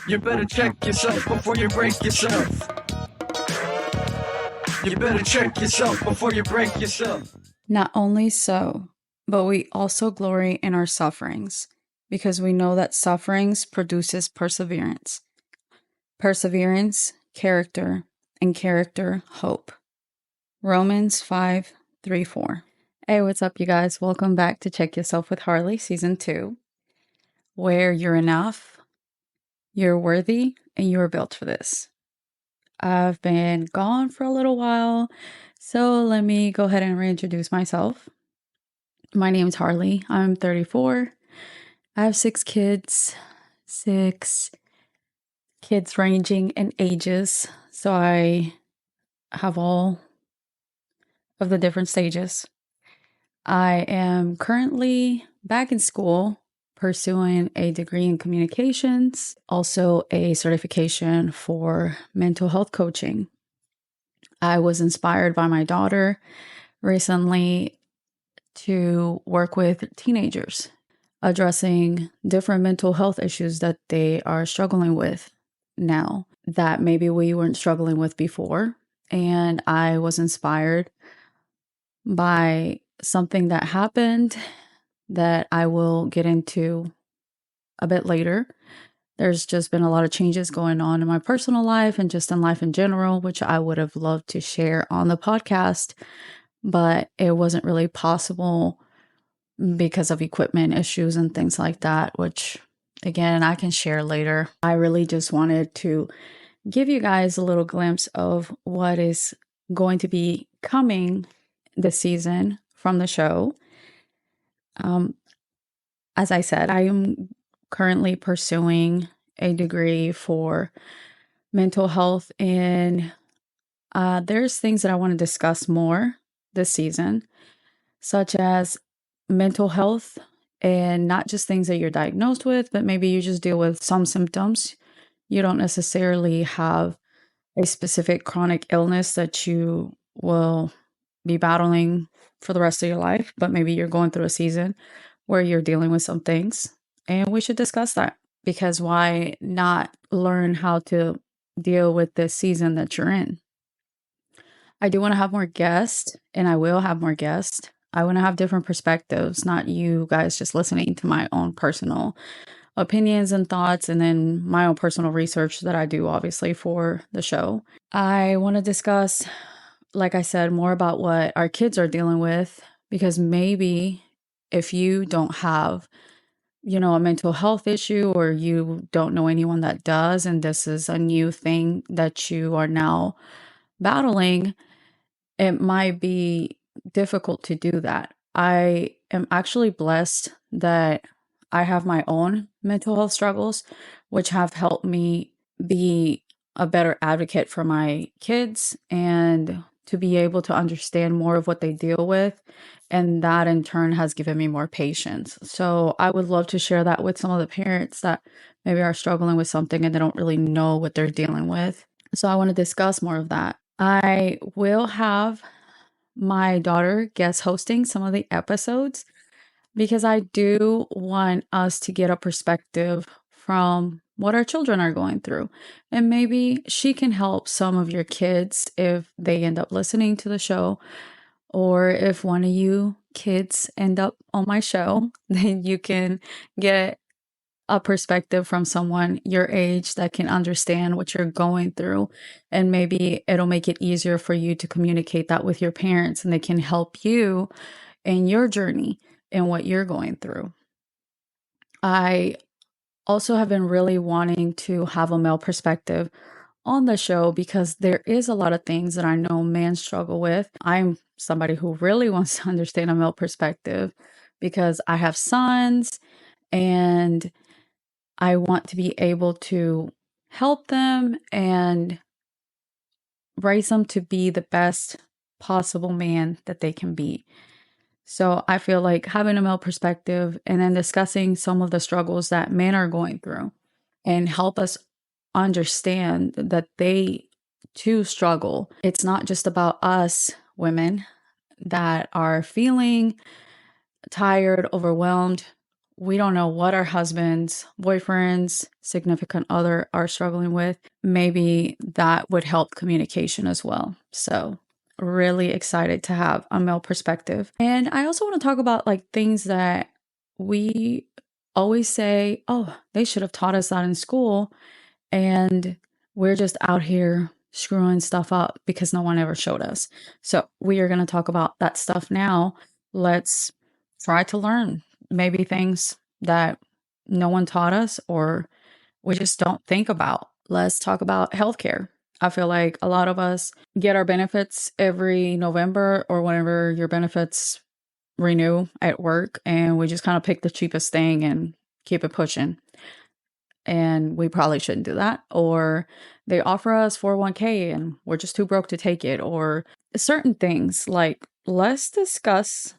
You better check yourself before you break yourself. You better check yourself before you break yourself. Not only so, but we also glory in our sufferings, because we know that sufferings produces perseverance. Perseverance, character, and character, hope. Romans 5:3-4. Hey, what's up, you guys? Welcome back to Check Yourself with Harley, Season 2, where you're enough, you're worthy, and you're built for this. I've been gone for a little while, so let me go ahead and reintroduce myself. My name is Harley. I'm 34. I have 6 kids, 6 kids ranging in ages. So I have all of the different stages. I am currently back in school pursuing a degree in communications, also a certification for mental health coaching. I was inspired by my daughter recently to work with teenagers, addressing different mental health issues that they are struggling with now that maybe we weren't struggling with before. And I was inspired by something that happened that I will get into a bit later. There's just been a lot of changes going on in my personal life and just in life in general, which I would have loved to share on the podcast, but it wasn't really possible because of equipment issues and things like that, which again, I can share later. I really just wanted to give you guys a little glimpse of what is going to be coming this season from the show. As I said, I am currently pursuing a degree for mental health, and there's things that I want to discuss more this season, such as mental health, and not just things that you're diagnosed with, but maybe you just deal with some symptoms. You don't necessarily have a specific chronic illness that you will be battling for the rest of your life, but maybe you're going through a season where you're dealing with some things. And we should discuss that, because why not learn how to deal with this season that you're in? I do want to have more guests, and I will have more guests. I want to have different perspectives, not you guys just listening to my own personal opinions and thoughts, and then my own personal research that I do, obviously, for the show. I want to discuss, like I said, more about what our kids are dealing with, because maybe if you don't have, a mental health issue, or you don't know anyone that does, and this is a new thing that you are now battling, it might be difficult to do that. I am actually blessed that I have my own mental health struggles, which have helped me be a better advocate for my kids and to be able to understand more of what they deal with. And that in turn has given me more patience. So I would love to share that with some of the parents that maybe are struggling with something and they don't really know what they're dealing with. So I want to discuss more of that. I will have my daughter guest hosting some of the episodes, because I do want us to get a perspective from what our children are going through. And maybe she can help some of your kids if they end up listening to the show, or if one of you kids end up on my show, then you can get a perspective from someone your age that can understand what you're going through. And maybe it'll make it easier for you to communicate that with your parents, and they can help you in your journey and what you're going through. I also have been really wanting to have a male perspective on the show, because there is a lot of things that I know men struggle with. I'm somebody who really wants to understand a male perspective because I have sons, and I want to be able to help them and raise them to be the best possible man that they can be. So I feel like having a male perspective and then discussing some of the struggles that men are going through and help us understand that they too struggle. It's not just about us women that are feeling tired, overwhelmed. we don't know what our husbands, boyfriends, significant other are struggling with. Maybe that would help communication as well. So, really excited to have a male perspective. And I also want to talk about like things that we always say, oh, they should have taught us that in school. And we're just out here screwing stuff up because no one ever showed us. So, we are going to talk about that stuff now. Let's try to learn maybe things that no one taught us or we just don't think about. Let's talk about healthcare. I feel like a lot of us get our benefits every November or whenever your benefits renew at work, and we just kind of pick the cheapest thing and keep it pushing. And we probably shouldn't do that. Or they offer us 401k and we're just too broke to take it, or certain things. Like, let's discuss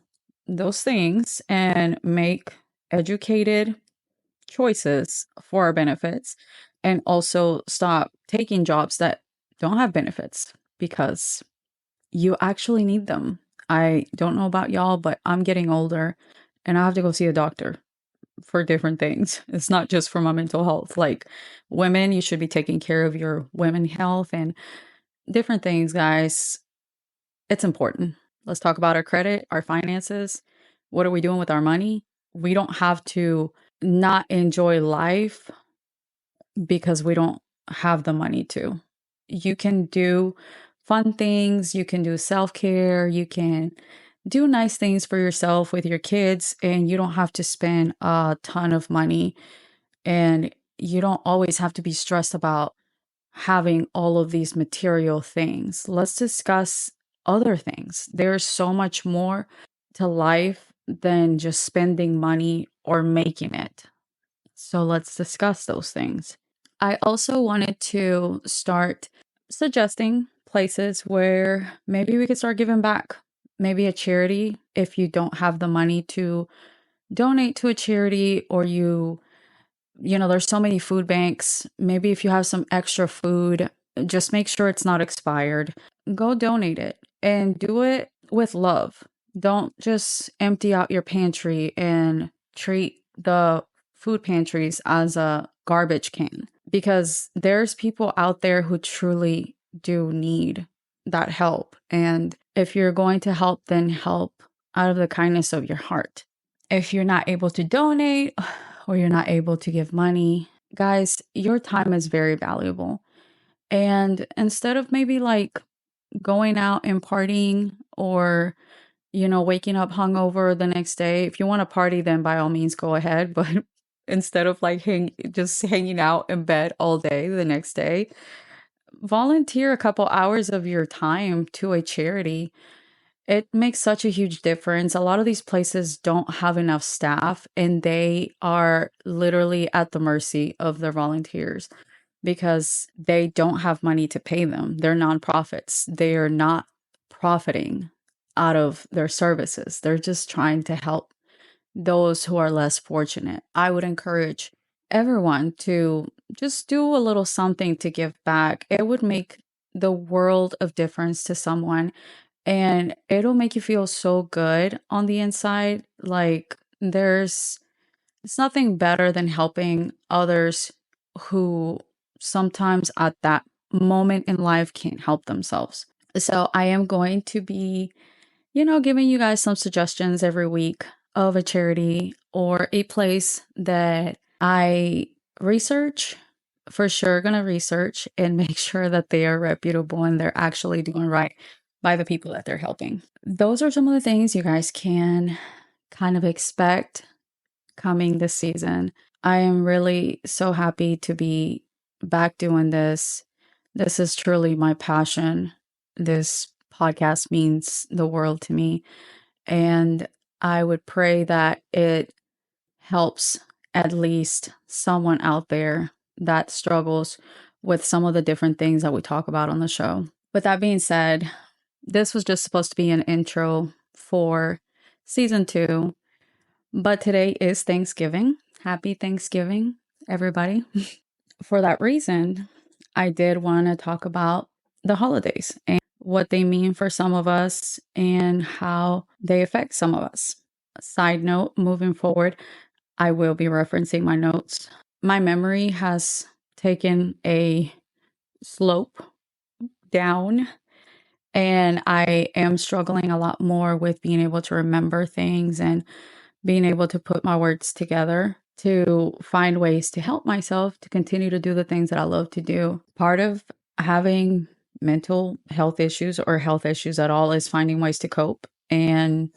those things and make educated choices for our benefits, and also stop taking jobs that don't have benefits because you actually need them. I don't know about y'all, but I'm getting older and I have to go see a doctor for different things. It's not just for my mental health. Like, women, you should be taking care of your women health and different things, guys. It's important. Let's talk about our credit, our finances. What are we doing with our money? We don't have to not enjoy life because we don't have the money to. You can do fun things, you can do self-care, you can do nice things for yourself with your kids, and you don't have to spend a ton of money, and you don't always have to be stressed about having all of these material things. Let's discuss other things. There's so much more to life than just spending money or making it. So let's discuss those things. I also wanted to start suggesting places where maybe we could start giving back. Maybe a charity if you don't have the money to donate to a charity, or there's so many food banks. Maybe if you have some extra food, just make sure it's not expired. Go donate it and do it with love. Don't just empty out your pantry and treat the food pantries as a garbage can, because there's people out there who truly do need that help. And if you're going to help, then help out of the kindness of your heart. If you're not able to donate or you're not able to give money, guys, your time is very valuable. And instead of maybe like going out and partying, or waking up hungover the next day, if you want to party, then by all means go ahead. But instead of like just hanging out in bed all day the next day, volunteer a couple hours of your time to a charity. It makes such a huge difference. A lot of these places don't have enough staff, and they are literally at the mercy of their volunteers because they don't have money to pay them. They're nonprofits. They are not profiting out of their services. They're just trying to help those who are less fortunate. I would encourage everyone to just do a little something to give back. It would make the world of difference to someone, and it'll make you feel so good on the inside. Like, it's nothing better than helping others who sometimes at that moment in life can't help themselves. So I am going to be, giving you guys some suggestions every week of a charity or a place that I research. For sure, going to research and make sure that they are reputable and they're actually doing right by the people that they're helping. Those are some of the things you guys can kind of expect coming this season. I am really so happy to be back doing this. This is truly my passion. This podcast means the world to me. And I would pray that it helps at least someone out there that struggles with some of the different things that we talk about on the show. With that being said, this was just supposed to be an intro for season 2, but today is Thanksgiving. Happy Thanksgiving, everybody. For that reason, I did want to talk about the holidays and what they mean for some of us and how they affect some of us. Side note, moving forward, I will be referencing my notes. My memory has taken a slope down, and I am struggling a lot more with being able to remember things and being able to put my words together to find ways to help myself to continue to do the things that I love to do. Part of having mental health issues or health issues at all is finding ways to cope and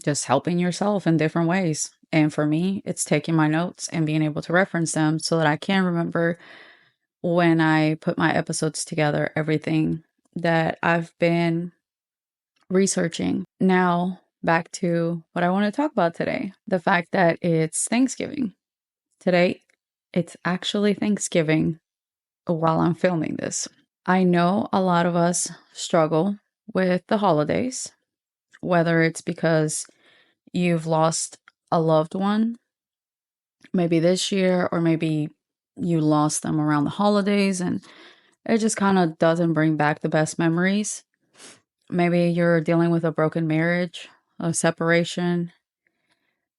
just helping yourself in different ways. And for me, it's taking my notes and being able to reference them so that I can remember when I put my episodes together, everything that I've been researching. Now, back to what I want to talk about today, the fact that it's Thanksgiving. Today, it's actually Thanksgiving while I'm filming this. I know a lot of us struggle with the holidays, whether it's because you've lost a loved one, maybe this year, or maybe you lost them around the holidays and it just kind of doesn't bring back the best memories. Maybe you're dealing with a broken marriage, a separation.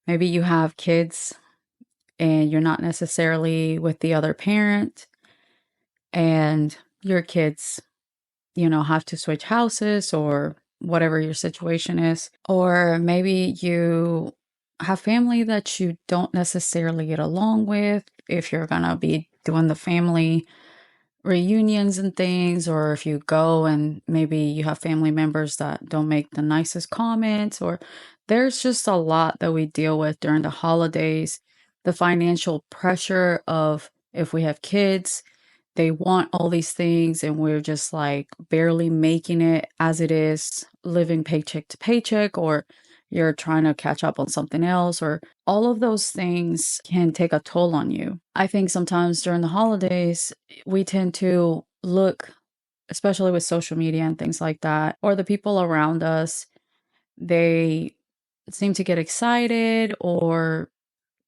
Maybe you have kids and you're not necessarily with the other parent, and your kids, have to switch houses or whatever your situation is. Or maybe you have family that you don't necessarily get along with if you're going to be doing the family reunions and things, or if you go and maybe you have family members that don't make the nicest comments, or there's just a lot that we deal with during the holidays. The financial pressure of if we have kids, they want all these things and we're just like barely making it as it is, living paycheck to paycheck, or you're trying to catch up on something else, or all of those things can take a toll on you. I think sometimes during the holidays, we tend to look, especially with social media and things like that, or the people around us, they seem to get excited, or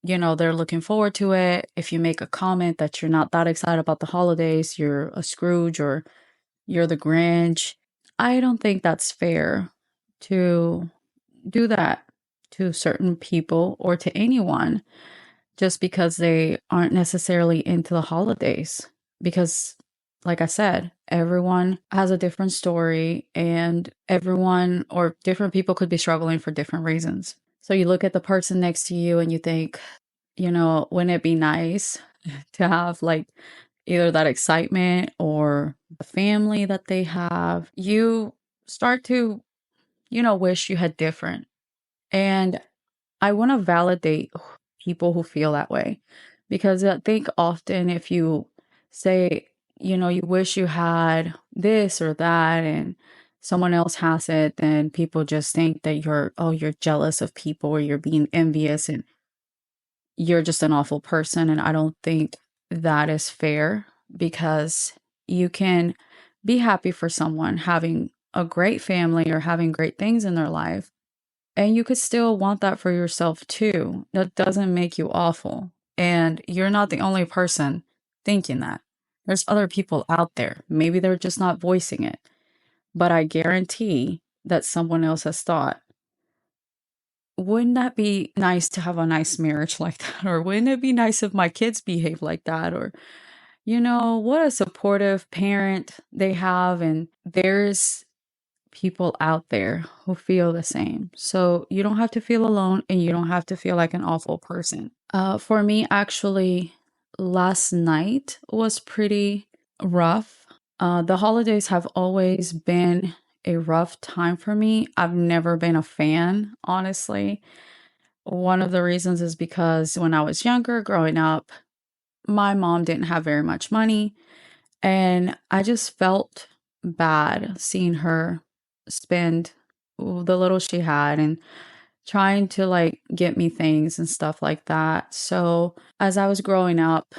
they're looking forward to it. If you make a comment that you're not that excited about the holidays, you're a Scrooge or you're the Grinch. I don't think that's fair to do that to certain people or to anyone just because they aren't necessarily into the holidays. Because, like I said, everyone has a different story, and everyone or different people could be struggling for different reasons. So you look at the person next to you and you think, wouldn't it be nice to have like either that excitement or the family that they have? You start to, wish you had different. And I want to validate people who feel that way, because I think often if you say, you wish you had this or that and someone else has it, then people just think that you're jealous of people, or you're being envious and you're just an awful person. And I don't think that is fair, because you can be happy for someone having a great family or having great things in their life, and you could still want that for yourself too. That doesn't make you awful. And you're not the only person thinking that. There's other people out there. Maybe they're just not voicing it. But I guarantee that someone else has thought, wouldn't that be nice to have a nice marriage like that? Or wouldn't it be nice if my kids behave like that? Or, what a supportive parent they have. And there's people out there who feel the same. So you don't have to feel alone, and you don't have to feel like an awful person. For me, actually, last night was pretty rough. The holidays have always been a rough time for me. I've never been a fan, honestly. One of the reasons is because when I was younger, growing up, my mom didn't have very much money, and I just felt bad seeing her spend the little she had and trying to like get me things and stuff like that. So as I was growing up,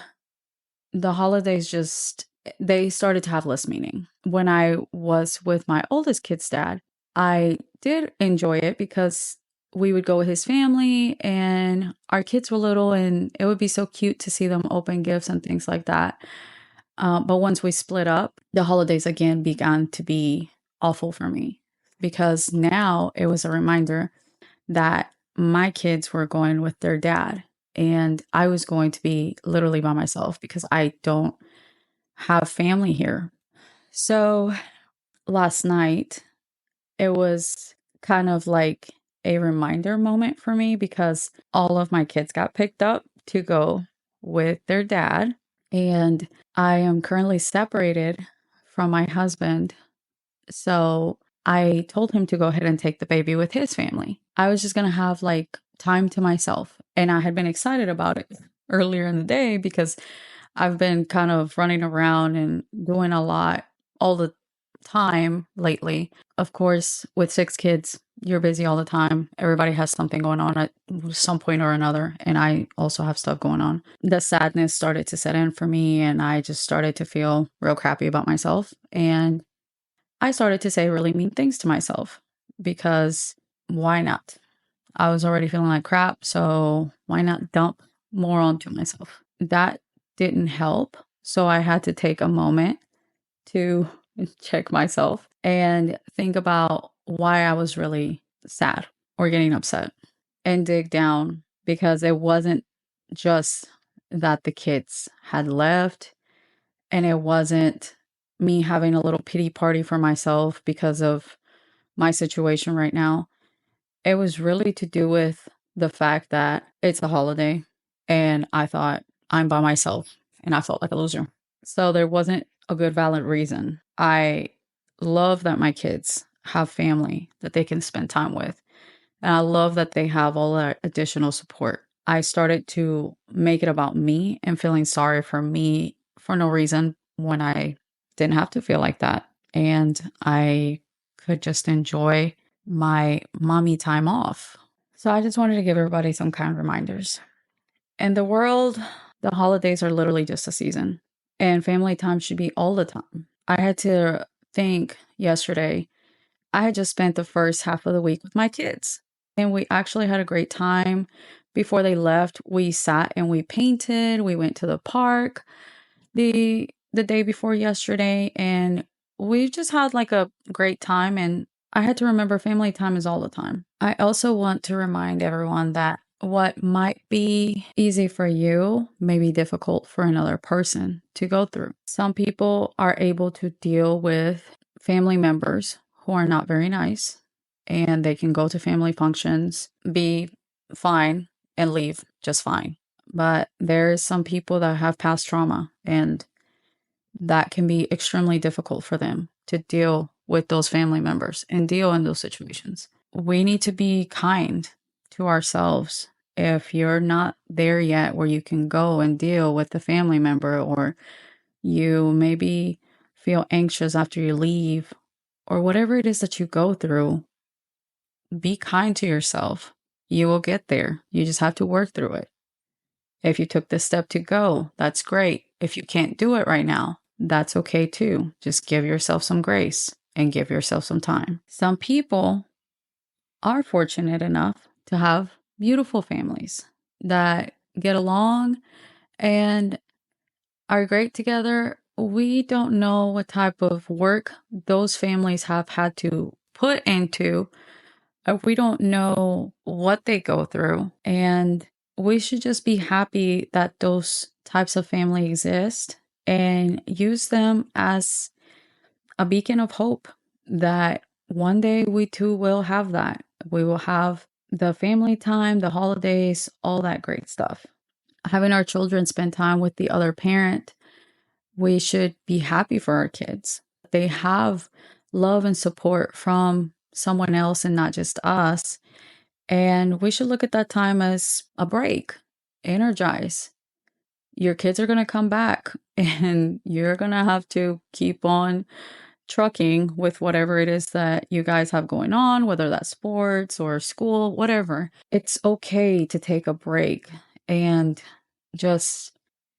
the holidays just they started to have less meaning. When I was with my oldest kid's dad, I did enjoy it because we would go with his family and our kids were little, and it would be so cute to see them open gifts and things like that. But once we split up, the holidays again began to be awful for me, because now it was a reminder that my kids were going with their dad. and I was going to be literally by myself because I don't have family here. So last night, it was kind of like a reminder moment for me because all of my kids got picked up to go with their dad. And I am currently separated from my husband. So I told him to go ahead and take the baby with his family. I was just going to have like time to myself. And I had been excited about it earlier in the day because I've been kind of running around and doing a lot all the time lately. Of course, with 6 kids, you're busy all the time. Everybody has something going on at some point or another. And I also have stuff going on. The sadness started to set in for me, and I just started to feel real crappy about myself. And I started to say really mean things to myself because why not? I was already feeling like crap, so why not dump more onto myself? That didn't help. So I had to take a moment to check myself and think about why I was really sad or getting upset and dig down because it wasn't just that the kids had left, and it wasn't me having a little pity party for myself because of my situation right now. It was really to do with the fact that it's a holiday and I thought I'm by myself and I felt like a loser. So there wasn't a good valid reason. I love that my kids have family that they can spend time with. And I love that they have all that additional support. I started to make it about me and feeling sorry for me for no reason when I didn't have to feel like that. And I could just enjoy my mommy time off. So I just wanted to give everybody some kind reminders. In the world, the holidays are literally just a season, and family time should be all the time. I had to think yesterday, I had just spent the first half of the week with my kids, and we actually had a great time. Before they left, we sat and we painted, we went to the park the day before yesterday, and we just had like a great time. And I had to remember family time is all the time. I also want to remind everyone that what might be easy for you may be difficult for another person to go through. Some people are able to deal with family members who are not very nice, and they can go to family functions, be fine, and leave just fine. But there's some people that have past trauma, and that can be extremely difficult for them to deal with those family members and deal in those situations. We need to be kind to ourselves. If you're not there yet where you can go and deal with the family member, or you maybe feel anxious after you leave, or whatever it is that you go through, be kind to yourself. You will get there. You just have to work through it. If you took this step to go, that's great. If you can't do it right now, that's okay too. Just give yourself some grace and give yourself some time. Some people are fortunate enough to have beautiful families that get along and are great together. We don't know what type of work those families have had to put into. We don't know what they go through. And we should just be happy that those types of family exist and use them as a beacon of hope that one day we too will have that. We will have the family time, the holidays, all that great stuff. Having our children spend time with the other parent, we should be happy for our kids. They have love and support from someone else and not just us. And we should look at that time as a break, energize. Your kids are going to come back and you're going to have to keep on trucking with whatever it is that you guys have going on, whether that's sports or school, whatever. It's okay to take a break and just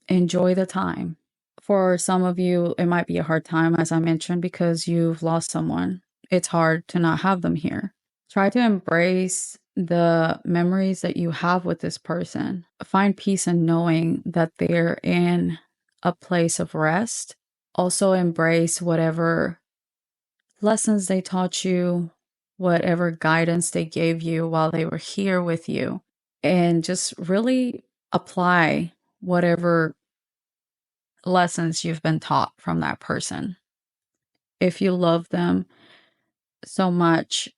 enjoy the time. For some of you, it might be a hard time, as I mentioned, because you've lost someone. It's hard to not have them here. Try to embrace the memories that you have with this person. Find peace in knowing that they're in a place of rest. Also embrace whatever lessons they taught you, whatever guidance they gave you while they were here with you. And just really apply whatever lessons you've been taught from that person. If you love them so much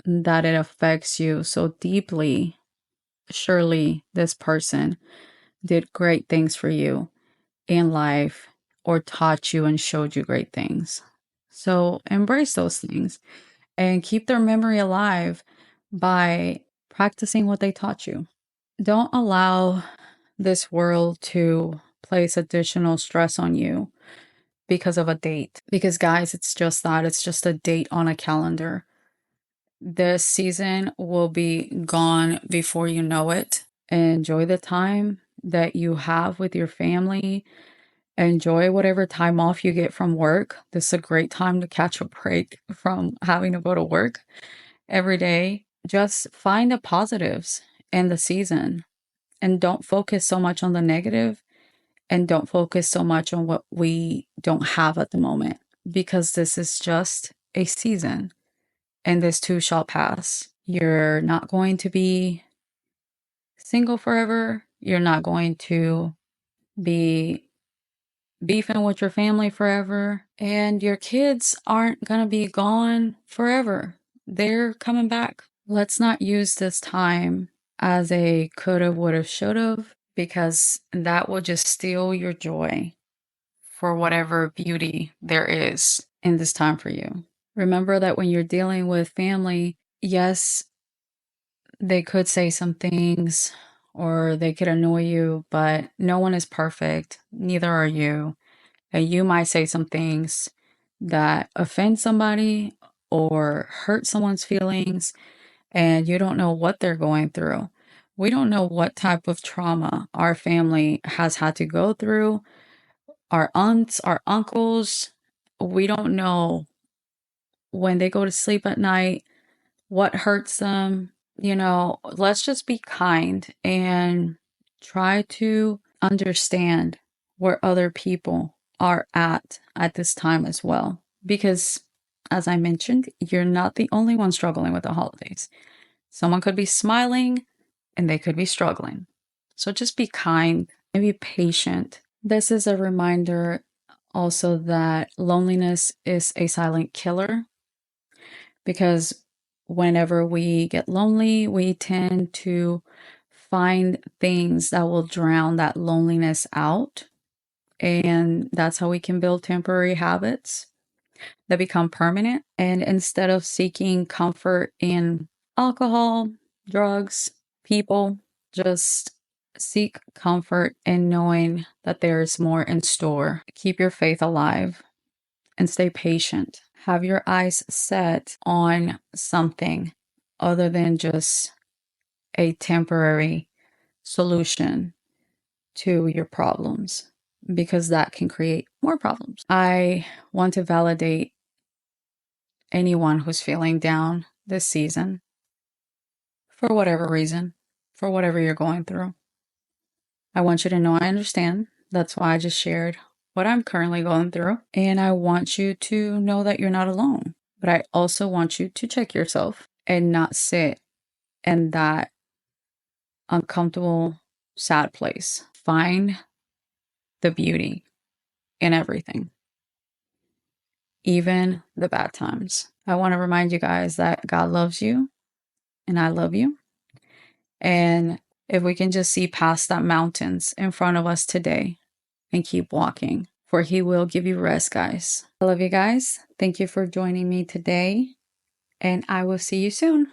that it affects you so deeply, surely this person did great things for you in life or taught you and showed you great things. So embrace those things and keep their memory alive by practicing what they taught you. Don't allow this world to place additional stress on you because of a date. Because, guys, it's just that. It's just a date on a calendar. This season will be gone before you know it. Enjoy the time that you have with your family. Enjoy whatever time off you get from work. This is a great time to catch a break from having to go to work every day. Just find the positives in the season and don't focus so much on the negative and don't focus so much on what we don't have at the moment because this is just a season and this too shall pass. You're not going to be single forever. You're not going to be beefing with your family forever. And your kids aren't going to be gone forever. They're coming back. Let's not use this time as a coulda, woulda, shoulda, because that will just steal your joy for whatever beauty there is in this time for you. Remember that when you're dealing with family, yes, they could say some things or they could annoy you, but no one is perfect. Neither are you. And you might say some things that offend somebody or hurt someone's feelings, and you don't know what they're going through. We don't know what type of trauma our family has had to go through. Our aunts, our uncles, we don't know when they go to sleep at night, what hurts them. Let's just be kind and try to understand where other people are at this time as well. Because, as I mentioned, you're not the only one struggling with the holidays. Someone could be smiling and they could be struggling. So just be kind and be patient. This is a reminder also that loneliness is a silent killer because whenever we get lonely, we tend to find things that will drown that loneliness out. And that's how we can build temporary habits that become permanent. And instead of seeking comfort in alcohol, drugs, people, just seek comfort in knowing that there is more in store. Keep your faith alive and stay patient. Have your eyes set on something other than just a temporary solution to your problems, because that can create more problems. I want to validate anyone who's feeling down this season for whatever reason, for whatever you're going through. I want you to know I understand. That's why I just shared what I'm currently going through. And I want you to know that you're not alone. But I also want you to check yourself and not sit in that uncomfortable, sad place. Find the beauty in everything, even the bad times. I want to remind you guys that God loves you and I love you. And if we can just see past that mountains in front of us today and keep walking, for He will give you rest, guys. I love you guys. Thank you for joining me today, and I will see you soon.